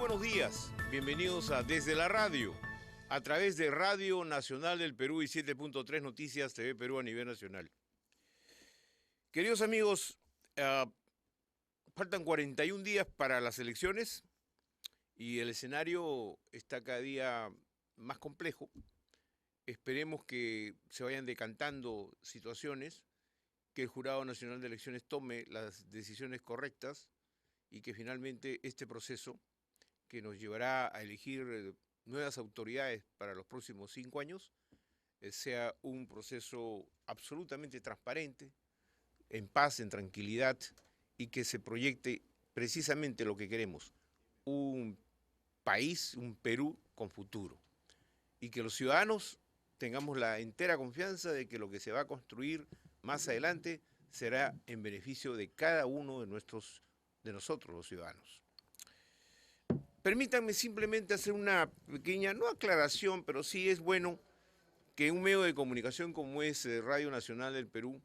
buenos días, bienvenidos a Desde la Radio, a través de Radio Nacional del Perú y 7.3 Noticias TV Perú a nivel nacional. Queridos amigos, faltan 41 días para las elecciones y el escenario está cada día más complejo. Esperemos que se vayan decantando situaciones, que el Jurado Nacional de Elecciones tome las decisiones correctas y que finalmente este proceso, que nos llevará a elegir nuevas autoridades para los próximos 5 años, sea un proceso absolutamente transparente, en paz, en tranquilidad, y que se proyecte precisamente lo que queremos, un país, un Perú con futuro, y que los ciudadanos tengamos la entera confianza de que lo que se va a construir más adelante será en beneficio de cada uno de nosotros los ciudadanos. Permítanme simplemente hacer una pequeña, no aclaración, pero sí es bueno que un medio de comunicación como es Radio Nacional del Perú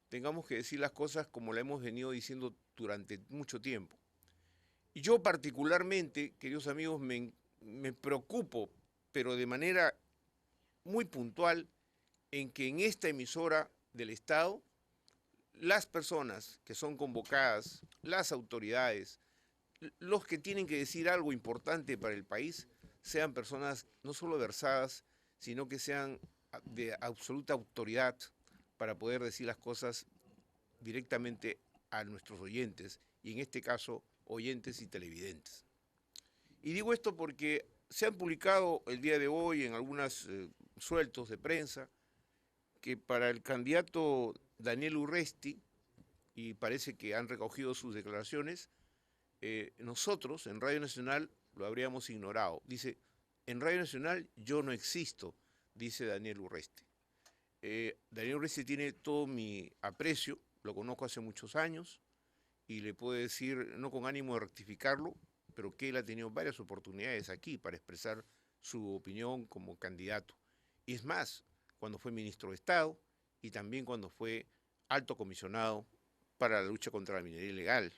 tengamos que decir las cosas como la hemos venido diciendo durante mucho tiempo. Y yo particularmente, queridos amigos, me preocupo, pero de manera muy puntual, en que en esta emisora del Estado, las personas que son convocadas, las autoridades, los que tienen que decir algo importante para el país, sean personas no solo versadas, sino que sean de absoluta autoridad para poder decir las cosas directamente a nuestros oyentes, y en este caso, oyentes y televidentes. Y digo esto porque se han publicado el día de hoy en algunos sueltos de prensa que para el candidato Daniel Urresti, y parece que han recogido sus declaraciones, nosotros en Radio Nacional lo habríamos ignorado. Dice, en Radio Nacional yo no existo, dice Daniel Urresti. Daniel Urresti tiene todo mi aprecio, lo conozco hace muchos años y le puedo decir, no con ánimo de rectificarlo, pero que él ha tenido varias oportunidades aquí para expresar su opinión como candidato. Y es más, cuando fue ministro de Estado y también cuando fue alto comisionado para la lucha contra la minería ilegal.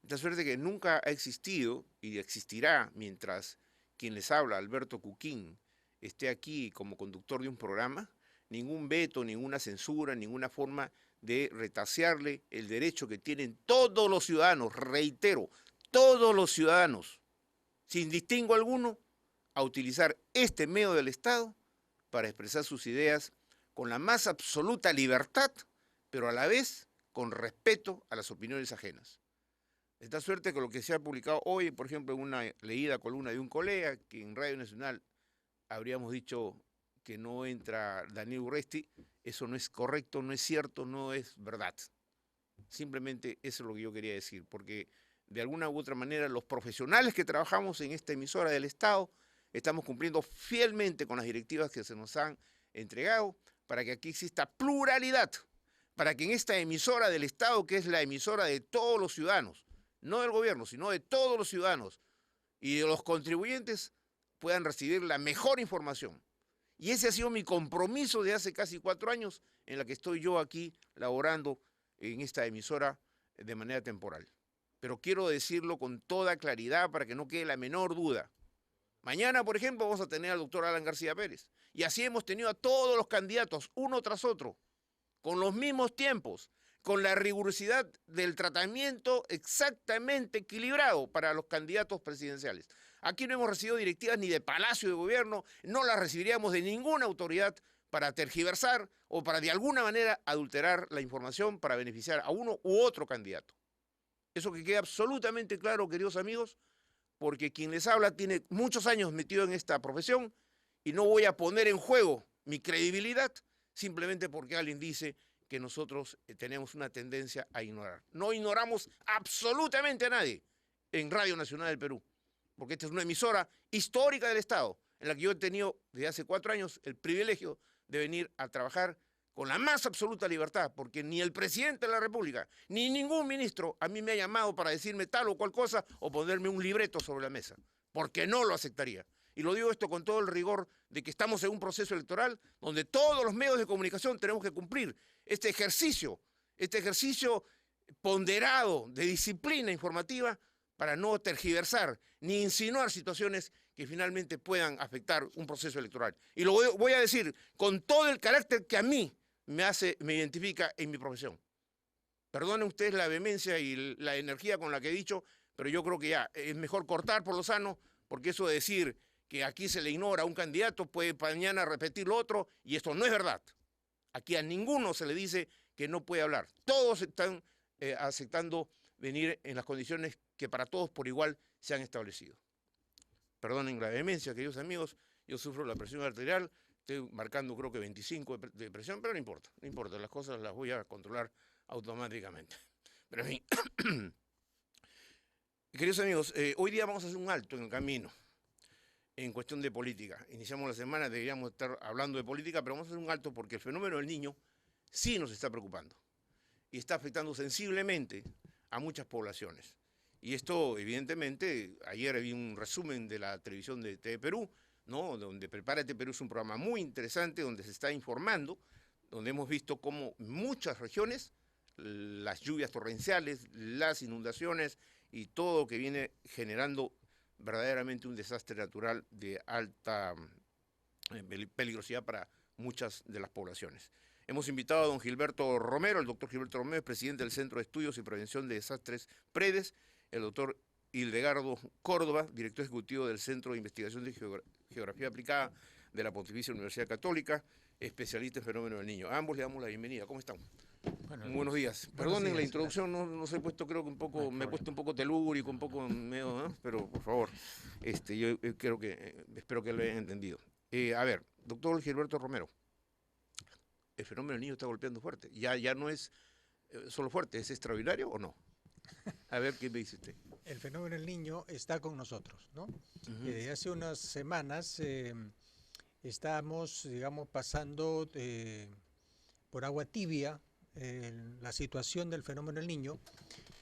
De suerte que nunca ha existido y existirá mientras quien les habla, Alberto Cuquín, esté aquí como conductor de un programa, ningún veto, ninguna censura, ninguna forma de retasearle el derecho que tienen todos los ciudadanos, reitero, todos los ciudadanos, sin distingo alguno, a utilizar este medio del Estado para expresar sus ideas con la más absoluta libertad, pero a la vez con respeto a las opiniones ajenas. De tal suerte que lo que se ha publicado hoy, por ejemplo, en una leída columna de un colega, que en Radio Nacional habríamos dicho que no entra Daniel Urresti, eso no es correcto, no es cierto, no es verdad. Simplemente eso es lo que yo quería decir, porque de alguna u otra manera los profesionales que trabajamos en esta emisora del Estado estamos cumpliendo fielmente con las directivas que se nos han entregado para que aquí exista pluralidad, para que en esta emisora del Estado, que es la emisora de todos los ciudadanos, no del gobierno, sino de todos los ciudadanos y de los contribuyentes, puedan recibir la mejor información. Y ese ha sido mi compromiso de hace casi 4 años en la que estoy yo aquí laborando en esta emisora de manera temporal. Pero quiero decirlo con toda claridad para que no quede la menor duda. Mañana, por ejemplo, vamos a tener al doctor Alan García Pérez. Y así hemos tenido a todos los candidatos, uno tras otro, con los mismos tiempos, con la rigurosidad del tratamiento exactamente equilibrado para los candidatos presidenciales. Aquí no hemos recibido directivas ni de Palacio de Gobierno, no las recibiríamos de ninguna autoridad para tergiversar o para de alguna manera adulterar la información para beneficiar a uno u otro candidato. Eso que quede absolutamente claro, queridos amigos, porque quien les habla tiene muchos años metido en esta profesión y no voy a poner en juego mi credibilidad simplemente porque alguien dice que nosotros tenemos una tendencia a ignorar. No ignoramos absolutamente a nadie en Radio Nacional del Perú, porque esta es una emisora histórica del Estado, en la que yo he tenido desde hace 4 años el privilegio de venir a trabajar con la más absoluta libertad, porque ni el presidente de la República, ni ningún ministro a mí me ha llamado para decirme tal o cual cosa o ponerme un libreto sobre la mesa, porque no lo aceptaría. Y lo digo esto con todo el rigor de que estamos en un proceso electoral donde todos los medios de comunicación tenemos que cumplir este ejercicio ponderado de disciplina informativa para no tergiversar ni insinuar situaciones que finalmente puedan afectar un proceso electoral. Y lo voy a decir con todo el carácter que a mí me identifica en mi profesión. Perdonen ustedes la vehemencia y la energía con la que he dicho, pero yo creo que ya es mejor cortar por lo sano, porque eso de decir que aquí se le ignora a un candidato puede mañana repetir lo otro, y esto no es verdad. Aquí a ninguno se le dice que no puede hablar. Todos están aceptando venir en las condiciones que para todos por igual se han establecido. Perdonen la vehemencia, queridos amigos, yo sufro la presión arterial, estoy marcando creo que 25 de presión, pero no importa, no importa, las cosas las voy a controlar automáticamente. Pero en fin, queridos amigos, hoy día vamos a hacer un alto en el camino en cuestión de política. Iniciamos la semana, deberíamos estar hablando de política, pero vamos a hacer un alto porque el fenómeno del niño sí nos está preocupando y está afectando sensiblemente a muchas poblaciones. Y esto, evidentemente, ayer vi un resumen de la televisión de TV Perú, ¿no? Donde Prepárate Perú es un programa muy interesante, donde se está informando, donde hemos visto cómo muchas regiones, las lluvias torrenciales, las inundaciones y todo lo que viene generando verdaderamente un desastre natural de alta peligrosidad para muchas de las poblaciones. Hemos invitado a don Gilberto Romero, el doctor Gilberto Romero, presidente del Centro de Estudios y Prevención de Desastres PREDES, el doctor Hildegardo Córdoba, director ejecutivo del Centro de Investigación de Geografía Aplicada de la Pontificia Universidad Católica, especialista en fenómenos del niño. A ambos le damos la bienvenida. ¿Cómo están? Buenos días. Perdonen la introducción, no se he puesto, creo que un poco, me he puesto un poco telúrico, un poco medio, ¿no? Pero por favor, yo creo que, espero que lo hayan entendido. A ver, doctor Gilberto Romero, el fenómeno del niño está golpeando fuerte. Ya no es solo fuerte, ¿es extraordinario o no? A ver, ¿qué me dice usted? El fenómeno del niño está con nosotros, ¿no? Desde hace unas semanas estamos, digamos, pasando por agua tibia la situación del fenómeno del niño,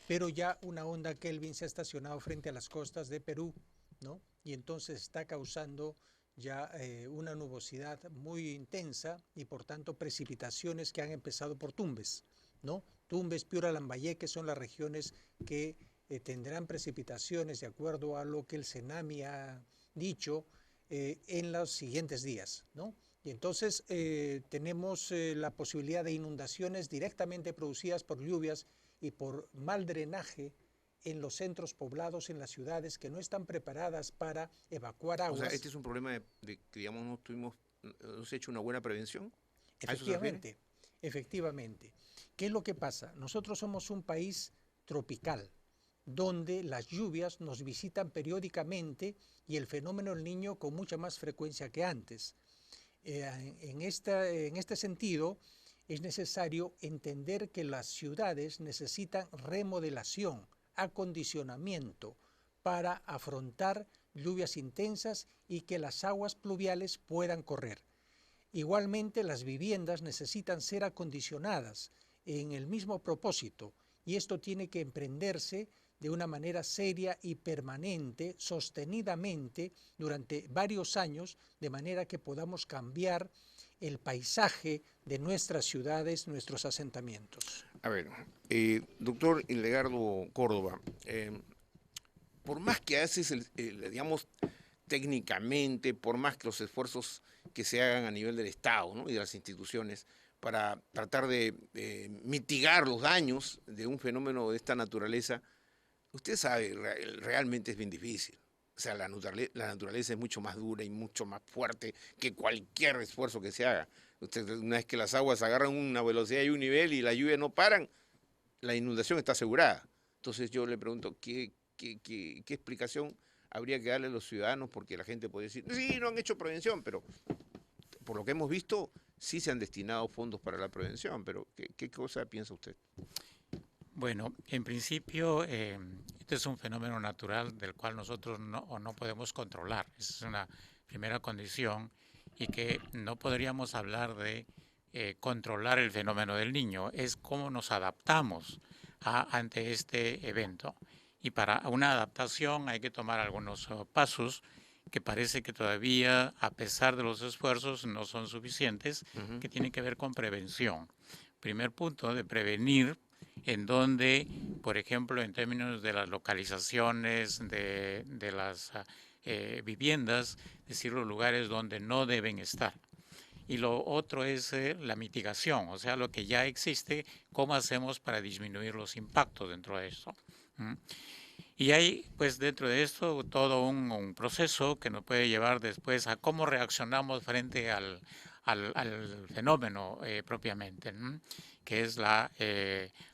pero ya una onda Kelvin se ha estacionado frente a las costas de Perú, ¿no? Y entonces está causando ya una nubosidad muy intensa y por tanto precipitaciones que han empezado por Tumbes, ¿no? Tumbes, Piura, Lambayeque son las regiones que tendrán precipitaciones de acuerdo a lo que el CENAMI ha dicho en los siguientes días, ¿no? Y entonces tenemos la posibilidad de inundaciones directamente producidas por lluvias y por mal drenaje en los centros poblados, en las ciudades que no están preparadas para evacuar aguas. O sea, este es un problema de que, digamos, no se ha hecho una buena prevención. Efectivamente, efectivamente. ¿Qué es lo que pasa? Nosotros somos un país tropical, donde las lluvias nos visitan periódicamente y el fenómeno del niño con mucha más frecuencia que antes. En este sentido, es necesario entender que las ciudades necesitan remodelación, acondicionamiento para afrontar lluvias intensas y que las aguas pluviales puedan correr. Igualmente, las viviendas necesitan ser acondicionadas en el mismo propósito y esto tiene que emprenderse de una manera seria y permanente, sostenidamente, durante varios años, de manera que podamos cambiar el paisaje de nuestras ciudades, nuestros asentamientos. A ver, doctor Hildegardo Córdoba, por más que haces, digamos, técnicamente, por más que los esfuerzos que se hagan a nivel del Estado, ¿no? Y de las instituciones para tratar de mitigar los daños de un fenómeno de esta naturaleza, usted sabe, realmente es bien difícil. O sea, la naturaleza es mucho más dura y mucho más fuerte que cualquier esfuerzo que se haga. Una vez que las aguas agarran una velocidad y un nivel y la lluvia no paran, la inundación está asegurada. Entonces yo le pregunto, ¿qué explicación habría que darle a los ciudadanos? Porque la gente puede decir, sí, no han hecho prevención, pero por lo que hemos visto, sí se han destinado fondos para la prevención, pero ¿qué cosa piensa usted? Bueno, en principio, este es un fenómeno natural del cual nosotros no podemos controlar. Esa es una primera condición y que no podríamos hablar de controlar el fenómeno del niño. Es cómo nos adaptamos ante este evento. Y para una adaptación hay que tomar algunos pasos que parece que todavía, a pesar de los esfuerzos, no son suficientes, que tienen que ver con prevención. Primer punto, de prevenir en donde, por ejemplo, en términos de las localizaciones de las viviendas, es decir, los lugares donde no deben estar. Y lo otro es la mitigación, o sea, lo que ya existe, cómo hacemos para disminuir los impactos dentro de eso. Y hay, pues, dentro de esto todo un proceso que nos puede llevar después a cómo reaccionamos frente al fenómeno propiamente, ¿no? Que es la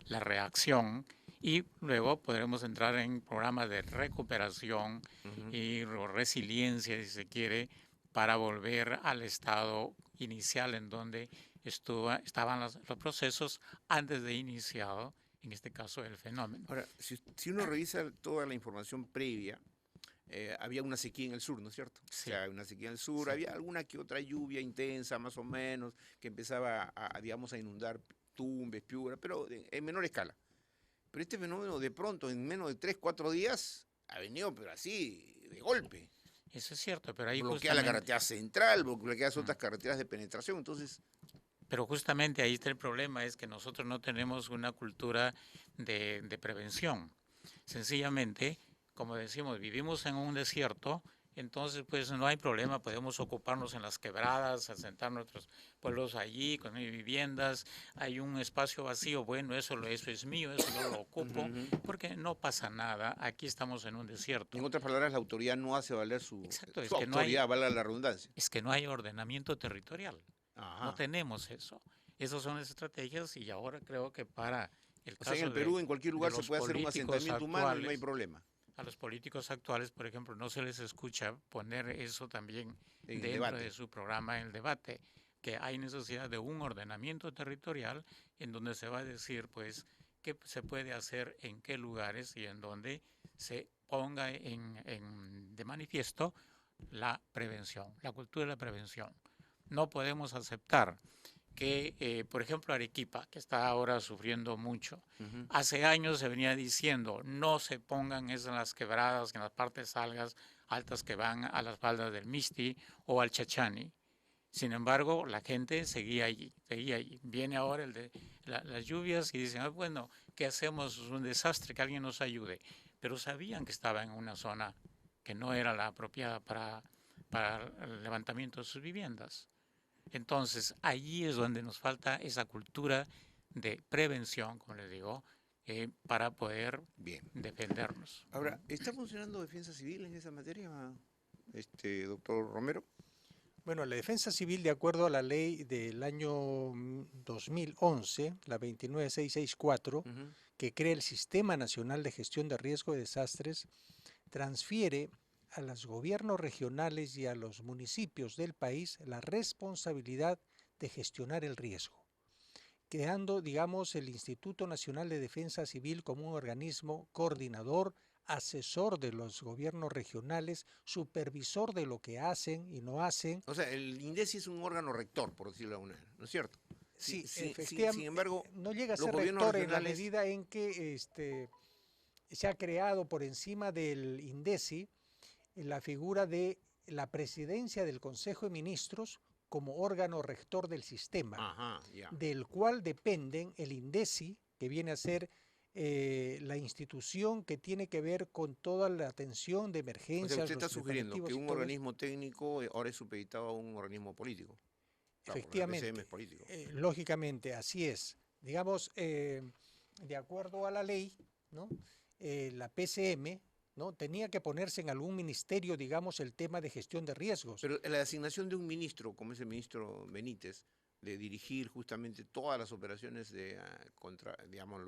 reacción, y luego podremos entrar en programas de recuperación y resiliencia, si se quiere, para volver al estado inicial en donde estaban los procesos antes de iniciado, en este caso, el fenómeno. Ahora, si uno revisa toda la información previa, había una sequía en el sur, ¿no es cierto? Sí. O sea, una sequía en el sur, Sí. había alguna que otra lluvia intensa, más o menos, que empezaba digamos, a inundar Tumbes, Piura, pero en menor escala. Pero este fenómeno, de pronto, en menos de 3, 4 días, ha venido, pero así, de golpe. Eso es cierto, pero ahí bloquea la carretera central, bloquea otras carreteras de penetración, entonces... Pero justamente ahí está el problema, es que nosotros no tenemos una cultura de prevención. Sencillamente, como decimos, vivimos en un desierto, entonces pues no hay problema, podemos ocuparnos en las quebradas, asentar nuestros pueblos allí, con viviendas, hay un espacio vacío, bueno, eso es mío, eso yo lo ocupo, porque no pasa nada, aquí estamos en un desierto. En otras palabras, la autoridad no hace valer su autoridad, no hay, valga la redundancia. Es que no hay ordenamiento territorial. Ajá. No tenemos eso. Esas son las estrategias, y ahora creo que para el caso en el Perú, en cualquier lugar se puede hacer un asentamiento humano y no hay problema. A los políticos actuales, por ejemplo, no se les escucha poner eso también dentro debate de su programa en el debate, que hay necesidad de un ordenamiento territorial en donde se va a decir, pues, qué se puede hacer en qué lugares y en donde se ponga de manifiesto la prevención, la cultura de la prevención. No podemos aceptar que, por ejemplo, Arequipa, que está ahora sufriendo mucho, hace años se venía diciendo no se pongan eso en las quebradas, en las partes altas que van a las faldas del Misti o al Chachani. Sin embargo, la gente seguía allí. Viene ahora las lluvias y dicen, bueno, ¿qué hacemos? Es un desastre, que alguien nos ayude. Pero sabían que estaba en una zona que no era la apropiada para el levantamiento de sus viviendas. Entonces, allí es donde nos falta esa cultura de prevención, como les digo, para poder defendernos. Ahora, ¿está funcionando Defensa Civil en esa materia, doctor Romero? Bueno, la defensa civil, de acuerdo a la ley del año 2011, la 29664, que crea el Sistema Nacional de Gestión de Riesgo de Desastres, transfiere a los gobiernos regionales y a los municipios del país la responsabilidad de gestionar el riesgo, creando, digamos, el Instituto Nacional de Defensa Civil como un organismo coordinador, asesor de los gobiernos regionales, supervisor de lo que hacen y no hacen. O sea, el INDECI es un órgano rector, por decirlo de alguna manera, ¿no es cierto? Sí, efectivamente. Sin embargo, no llega a ser rector en la medida en que se ha creado por encima del INDECI la figura de la presidencia del Consejo de Ministros como órgano rector del sistema, del cual dependen el INDECI, que viene a ser la institución que tiene que ver con toda la atención de emergencias. O sea, usted está sugiriendo que un organismo técnico ahora es supeditado a un organismo político. Efectivamente, el PCM es político. Lógicamente, así es. Digamos, de acuerdo a la ley, ¿no? La PCM, ¿no? Tenía que ponerse en algún ministerio, digamos, el tema de gestión de riesgos. Pero la asignación de un ministro, como es el ministro Benítez, de dirigir justamente todas las operaciones contra, digamos,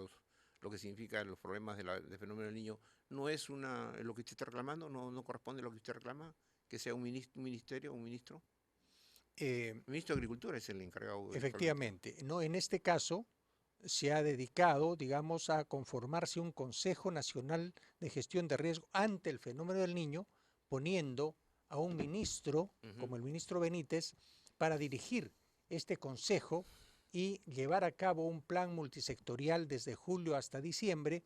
lo que significa los problemas del fenómeno del niño, ¿no es lo que usted está reclamando? ¿No corresponde a lo que usted reclama? ¿Que sea un ministerio, un ministro? El ministro de Agricultura es el encargado. Efectivamente. No, en este caso se ha dedicado, digamos, a conformarse un Consejo Nacional de Gestión de Riesgo ante el fenómeno del niño, poniendo a un ministro, como el ministro Benítez, para dirigir este consejo y llevar a cabo un plan multisectorial desde julio hasta diciembre,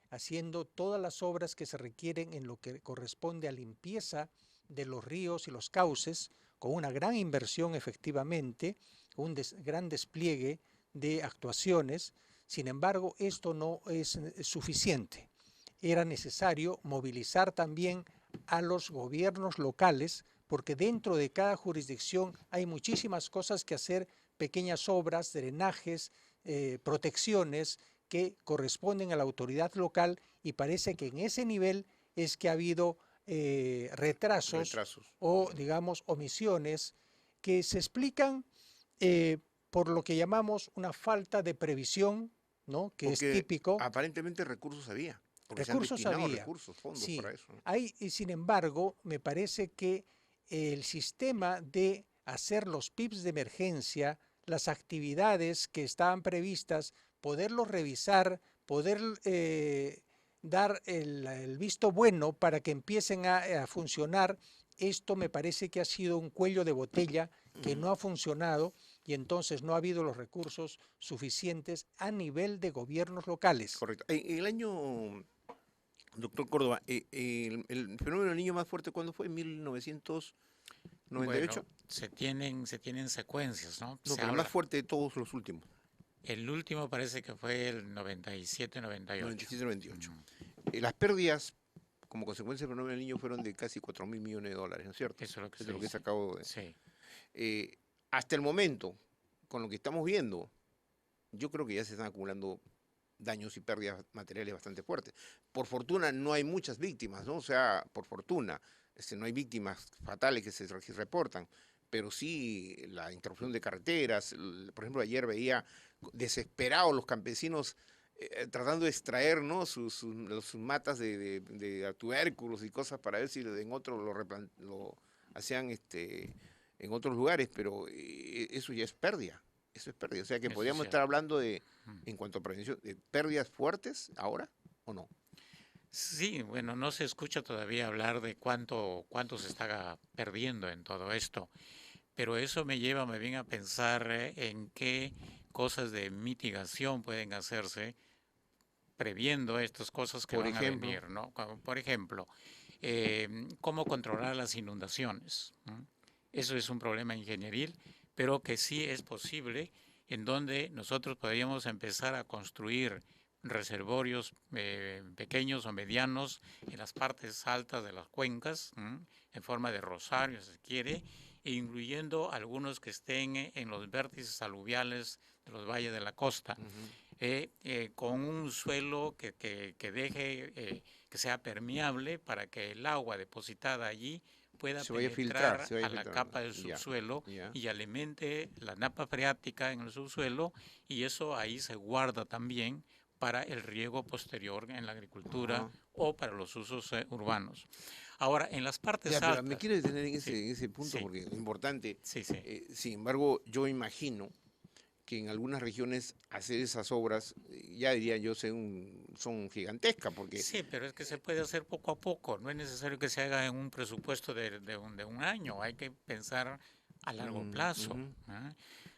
haciendo todas las obras que se requieren en lo que corresponde a limpieza de los ríos y los cauces, con una gran inversión efectivamente, un gran despliegue de actuaciones, Sin embargo, esto no es suficiente. Era necesario movilizar también a los gobiernos locales, porque dentro de cada jurisdicción hay muchísimas cosas que hacer, pequeñas obras, drenajes, protecciones que corresponden a la autoridad local, y parece que en ese nivel es que ha habido retrasos o, digamos, omisiones que se explican por lo que llamamos una falta de previsión, ¿no? Que porque es típico. Aparentemente recursos había. Porque Recursos se han destinado había, recursos, fondos sí. para eso, ¿no? Y sin embargo, me parece que el sistema de hacer los PIBs de emergencia, las actividades que estaban previstas, poderlos revisar, poder dar el visto bueno para que empiecen a funcionar, esto me parece que ha sido un cuello de botella que no ha funcionado, y entonces no ha habido los recursos suficientes a nivel de gobiernos locales. Correcto. En el año, doctor Córdoba, el fenómeno del niño más fuerte, ¿cuándo fue? ¿En 1998? Bueno, se tienen secuencias, ¿no? No, Se pero el habla. más fuerte de todos los últimos. El último parece que fue el 97-98. 97-98. Las pérdidas como consecuencia del fenómeno del niño fueron de casi 4.000 millones de dólares, ¿no es cierto? Eso es lo que, Eso es lo que he sacado de... Sí. Hasta el momento, con lo que estamos viendo, yo creo que ya se están acumulando daños y pérdidas materiales bastante fuertes. Por fortuna no hay muchas víctimas, ¿no? O sea, por fortuna, no hay víctimas fatales que se reportan, pero sí la interrupción de carreteras. Por ejemplo, ayer veía desesperados los campesinos tratando de extraer, ¿no? sus matas de tubérculos y cosas para ver si en otros lo hacían en otros lugares, pero eso ya es pérdida. Eso es pérdida. O sea que Eso podríamos es estar hablando de, en cuanto a prevención, de pérdidas fuertes ahora o no. Sí, bueno, no se escucha todavía hablar de cuánto se está perdiendo en todo esto, pero eso me viene a pensar en qué cosas de mitigación pueden hacerse previendo estas cosas que van a venir, ¿no? Como, por ejemplo, cómo controlar las inundaciones, ¿no? Eso es un problema ingenieril, pero que sí es posible, en donde nosotros podríamos empezar a construir reservorios pequeños o medianos en las partes altas de las cuencas, en forma de rosario, si se quiere, e incluyendo algunos que estén en los vértices aluviales de los valles de la costa, con un suelo que deje, que sea permeable para que el agua depositada allí pueda penetrar a la capa del subsuelo y alimente la napa freática en el subsuelo, y eso ahí se guarda también para el riego posterior en la agricultura o para los usos urbanos. Ahora, en las partes altas... Pero me quiero detener en ese punto porque es importante. Sin embargo, yo imagino que en algunas regiones hacer esas obras, ya diría yo, son gigantescas. Porque... Sí, pero es que se puede hacer poco a poco. No es necesario que se haga en un presupuesto de un año. Hay que pensar a largo plazo.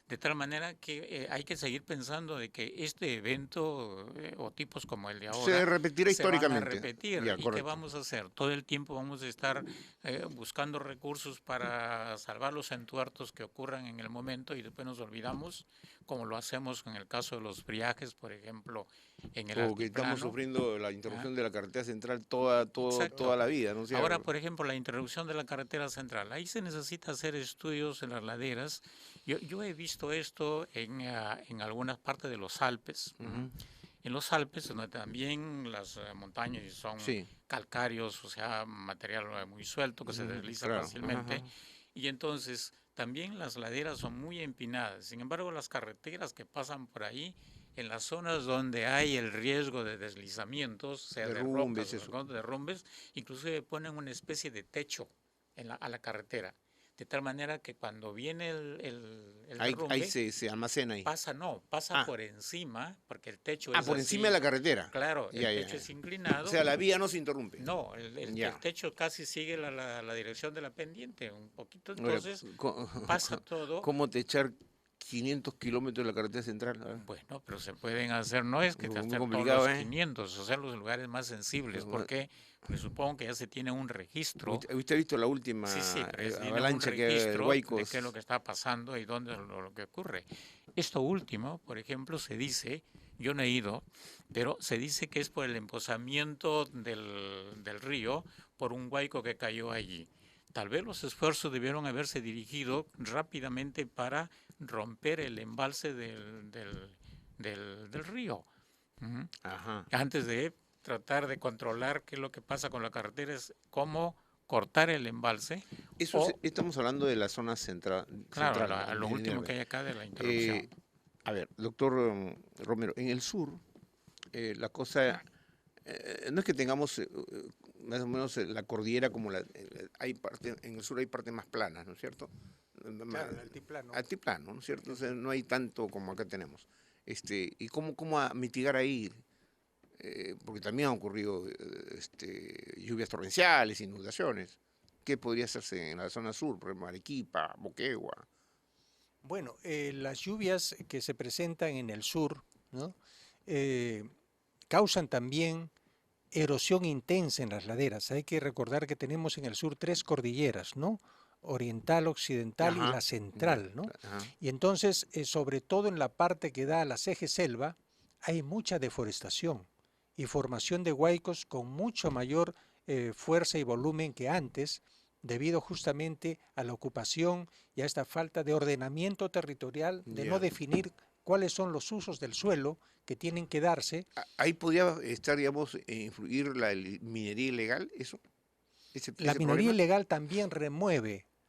De tal manera que hay que seguir pensando de que este evento o tipos como el de ahora se repetirá históricamente. Van a repetir. ¿Y qué vamos a hacer? Todo el tiempo vamos a estar buscando recursos para salvar los entuertos que ocurran en el momento, y después nos olvidamos, como lo hacemos en el caso de los friajes, por ejemplo, en el altiplano. Que estamos sufriendo la interrupción de la carretera central toda la vida, ¿no? Ahora, por ejemplo, la interrupción de la carretera central, ahí se necesita hacer estudios en las laderas. Yo he visto esto en algunas partes de los Alpes. En los Alpes, donde también las montañas son calcáreos, o sea, material muy suelto que se desliza fácilmente. Y entonces también las laderas son muy empinadas. Sin embargo, las carreteras que pasan por ahí, en las zonas donde hay el riesgo de deslizamientos, sea de rocas o de derrumbes, inclusive ponen una especie de techo a la carretera. De tal manera que cuando viene el derrumbe, ahí se almacena ahí. Pasa por encima, porque el techo es por encima de la carretera. Claro, el techo es inclinado. O sea, la vía no se interrumpe. No, el techo casi sigue la dirección de la pendiente, un poquito, entonces pasa todo. ¿Cómo techar 500 kilómetros de la carretera central? Bueno, pero se pueden hacer, no es que hacer todos los 500, o sea, los lugares más sensibles, porque supongo que ya se tiene un registro. ¿Usted ha visto la última avalancha que hay en Huaycos? De qué es lo que está pasando y dónde es lo que ocurre. Esto último, por ejemplo, se dice Yo no he ido, pero se dice que es por el emposamiento del río por un huaico que cayó allí. Tal vez los esfuerzos debieron haberse dirigido rápidamente para romper el embalse del río. Ajá. Antes de tratar de controlar qué es lo que pasa con la carretera, es cómo cortar el embalse. Estamos hablando de la zona central. Claro, central, lo último que hay acá de la interrupción. A ver, doctor Romero, en el sur la cosa no es que tengamos más o menos la cordillera como en el sur hay partes más planas, ¿no es cierto? Claro, el altiplano. Altiplano, ¿no es cierto? O sea, no hay tanto como acá tenemos. ¿Y cómo a mitigar ahí? Porque también han ocurrido lluvias torrenciales, inundaciones. ¿Qué podría hacerse en la zona sur, por ejemplo, Arequipa, Moquegua? Bueno, las lluvias que se presentan en el sur, ¿no? Causan también erosión intensa en las laderas. Hay que recordar que tenemos en el sur 3 cordilleras, ¿no? Oriental, occidental y la central, ¿no? Ajá. Y entonces, sobre todo en la parte que da a la CG Selva, hay mucha deforestación y formación de huaicos con mucho mayor fuerza y volumen que antes, debido justamente a la ocupación y a esta falta de ordenamiento territorial, de no definir cuáles son los usos del suelo que tienen que darse. Ahí podría estar, digamos, influir la minería ilegal, eso. La minería ilegal también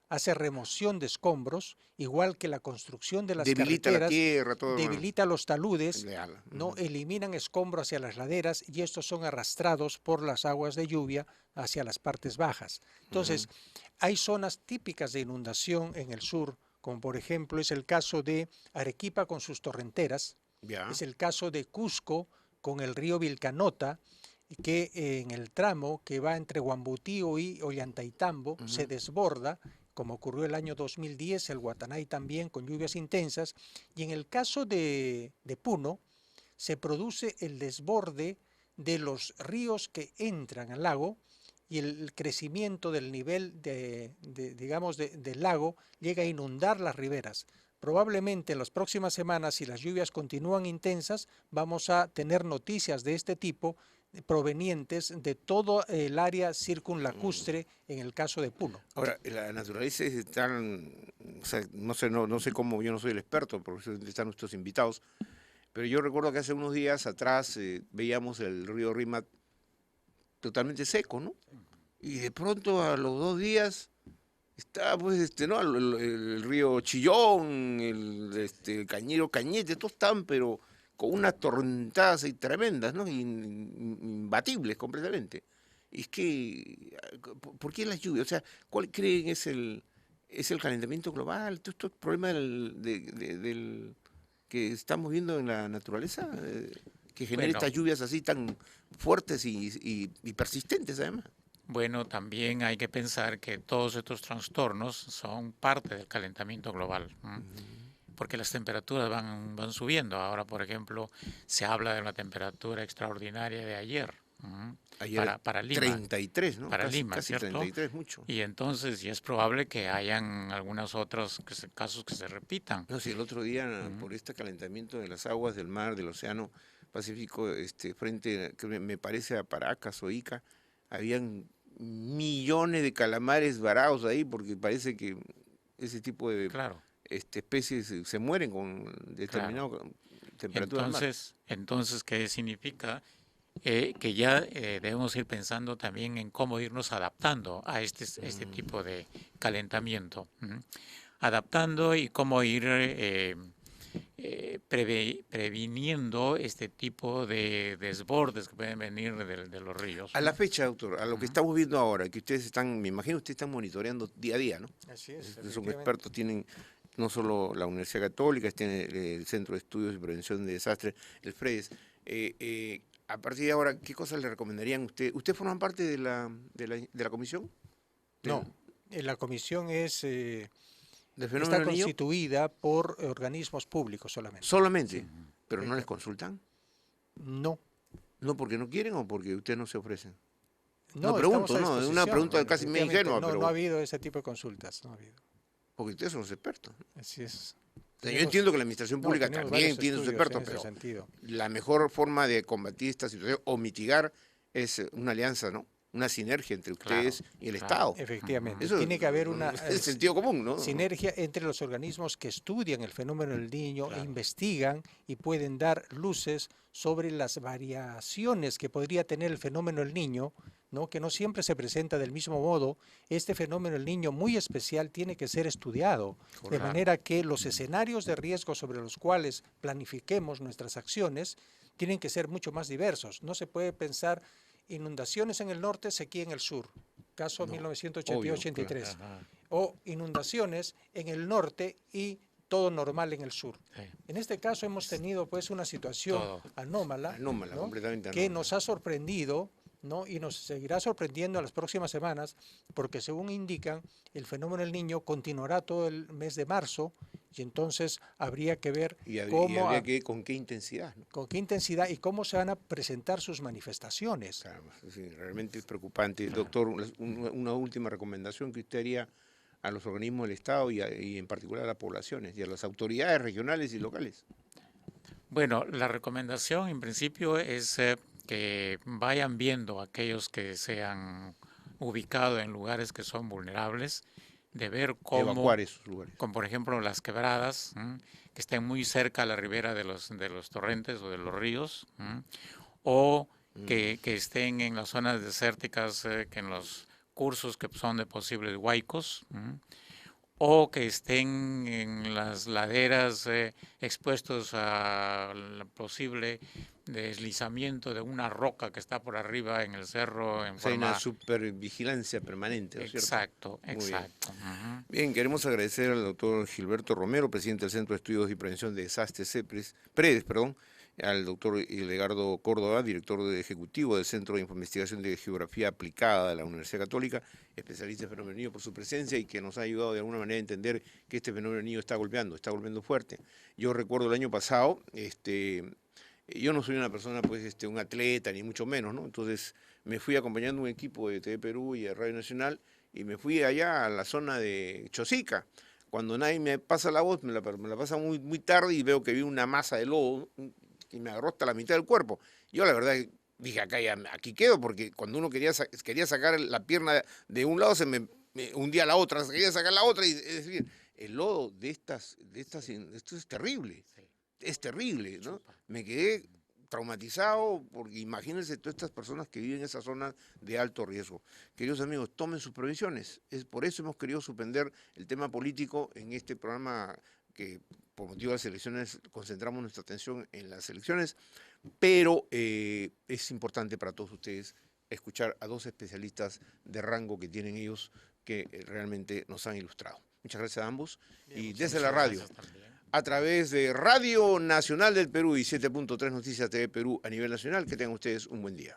hace remoción de escombros, igual que la construcción de las debilita carreteras, la tierra, todo, debilita los taludes, legal. no eliminan escombros hacia las laderas y estos son arrastrados por las aguas de lluvia hacia las partes bajas. Entonces, hay zonas típicas de inundación en el sur, como por ejemplo es el caso de Arequipa con sus torrenteras, es el caso de Cusco con el río Vilcanota, que en el tramo que va entre Huambutío y Ollantaytambo se desborda, como ocurrió el año 2010, el Guatanay también con lluvias intensas, y en el caso de Puno se produce el desborde de los ríos que entran al lago y el crecimiento del nivel del lago llega a inundar las riberas. Probablemente en las próximas semanas, si las lluvias continúan intensas, vamos a tener noticias de este tipo provenientes de todo el área circunlacustre en el caso de Puno. Ahora, la naturaleza es tan, o sea, no sé cómo, yo no soy el experto, por eso están nuestros invitados, pero yo recuerdo que hace unos días atrás veíamos el río Rímac totalmente seco, ¿no? Y de pronto a los 2 días está pues ¿no? el río Chillón, el Cañero Cañete, todos están, pero con unas tormentadas tremendas, ¿no? Imbatibles completamente. Y es que, ¿por qué las lluvias? O sea, ¿cuál creen es el calentamiento global? ¿Todo estos problemas del que estamos viendo en la naturaleza? Que genera estas lluvias así tan fuertes y persistentes además. Bueno, también hay que pensar que todos estos trastornos son parte del calentamiento global. Porque las temperaturas van subiendo. Ahora, por ejemplo, se habla de una temperatura extraordinaria de ayer. Ayer para Lima. 33, ¿no? Para casi, Lima, casi ¿cierto? 33, mucho. Y entonces, y es probable que hayan algunos otros casos que se repitan. No, sí, el otro día, por este calentamiento de las aguas del mar, del océano Pacífico, frente, que me parece a Paracas o Ica, habían millones de calamares varados ahí, porque parece que ese tipo de especies se mueren con determinada temperatura. Entonces, ¿qué significa? Que ya debemos ir pensando también en cómo irnos adaptando a este tipo de calentamiento. Adaptando y cómo ir previniendo este tipo de desbordes que pueden venir de los ríos. A la fecha, doctor, a lo que estamos viendo ahora, que ustedes están, me imagino ustedes están monitoreando día a día, ¿no? Así es. Son expertos, tienen no solo la Universidad Católica, tienen el Centro de Estudios y Prevención de Desastres, el FREDES. A partir de ahora, ¿qué cosas le recomendarían a usted? ¿Usted forma parte de la comisión? No, la comisión está constituida por organismos públicos solamente. ¿Solamente? Sí. ¿Pero no les consultan? No. ¿No porque no quieren o porque ustedes no se ofrecen? No, pregunto, no, es una pregunta casi ingenua. No ha habido ese tipo de consultas, no ha habido. Porque ustedes son los expertos. Así es. Yo entiendo que la administración pública tenemos también varios tiene sus estudios expertos, en ese pero sentido. la mejor forma de combatir esta situación o mitigar es una alianza, ¿no? Una sinergia entre ustedes y el Estado. Efectivamente, Eso tiene que haber una es sentido común, ¿no? sinergia entre los organismos que estudian el fenómeno del Niño e investigan y pueden dar luces sobre las variaciones que podría tener el fenómeno del Niño, ¿no? Que no siempre se presenta del mismo modo. Este fenómeno del Niño muy especial tiene que ser estudiado, de manera que los escenarios de riesgo sobre los cuales planifiquemos nuestras acciones tienen que ser mucho más diversos. No se puede pensar inundaciones en el norte, sequía en el sur, caso 1982-83, o inundaciones en el norte y todo normal en el sur. En este caso hemos tenido pues una situación anómala, ¿no? Completamente que anómala. nos ha sorprendido, ¿no? Y nos seguirá sorprendiendo en las próximas semanas, porque según indican, el fenómeno del Niño continuará todo el mes de marzo, y entonces habría que ver con qué intensidad, ¿no? con qué intensidad y cómo se van a presentar sus manifestaciones. Claro, sí, realmente es preocupante. Doctor, una última recomendación que usted haría a los organismos del Estado y en particular a las poblaciones y a las autoridades regionales y locales. Bueno, la recomendación en principio es que vayan viendo aquellos que se han ubicado en lugares que son vulnerables, de ver cómo evacuar esos lugares. como por ejemplo las quebradas, que estén muy cerca a la ribera de los torrentes o de los ríos, o que estén en las zonas desérticas, que en los cursos que son de posibles huaicos, o que estén en las laderas expuestos a la posible deslizamiento de una roca que está por arriba en el cerro en Hay forma... una supervigilancia permanente, ¿no es cierto? Exacto, Muy exacto. Bien, queremos agradecer al doctor Gilberto Romero, presidente del Centro de Estudios y Prevención de Desastres PREDES, al doctor Hildegardo Córdoba, director ejecutivo del Centro de Investigación de Geografía Aplicada de la Universidad Católica, especialista en fenómeno del niño, por su presencia y que nos ha ayudado de alguna manera a entender que este fenómeno del niño está golpeando fuerte. Yo recuerdo el año pasado, yo no soy una persona, pues, un atleta, ni mucho menos, ¿no? Entonces me fui acompañando un equipo de TV Perú y de Radio Nacional y me fui allá a la zona de Chosica. Cuando nadie me pasa la voz, me la pasa muy, muy tarde y veo que vi una masa de lodo que me agarró hasta la mitad del cuerpo. Yo la verdad dije, aquí quedo, porque cuando uno quería sacar la pierna de un lado, se me hundía la otra, se quería sacar la otra, es decir, el lodo esto es terrible, es terrible, ¿no? Me quedé traumatizado, porque imagínense todas estas personas que viven en esas zonas de alto riesgo. Queridos amigos, tomen sus previsiones. Por eso hemos querido suspender el tema político en este programa que por motivo de las elecciones concentramos nuestra atención en las elecciones, pero es importante para todos ustedes escuchar a dos especialistas de rango que tienen ellos que realmente nos han ilustrado. Muchas gracias a ambos. Bien, y desde la radio, a través de Radio Nacional del Perú y 7.3 Noticias TV Perú a nivel nacional, que tengan ustedes un buen día.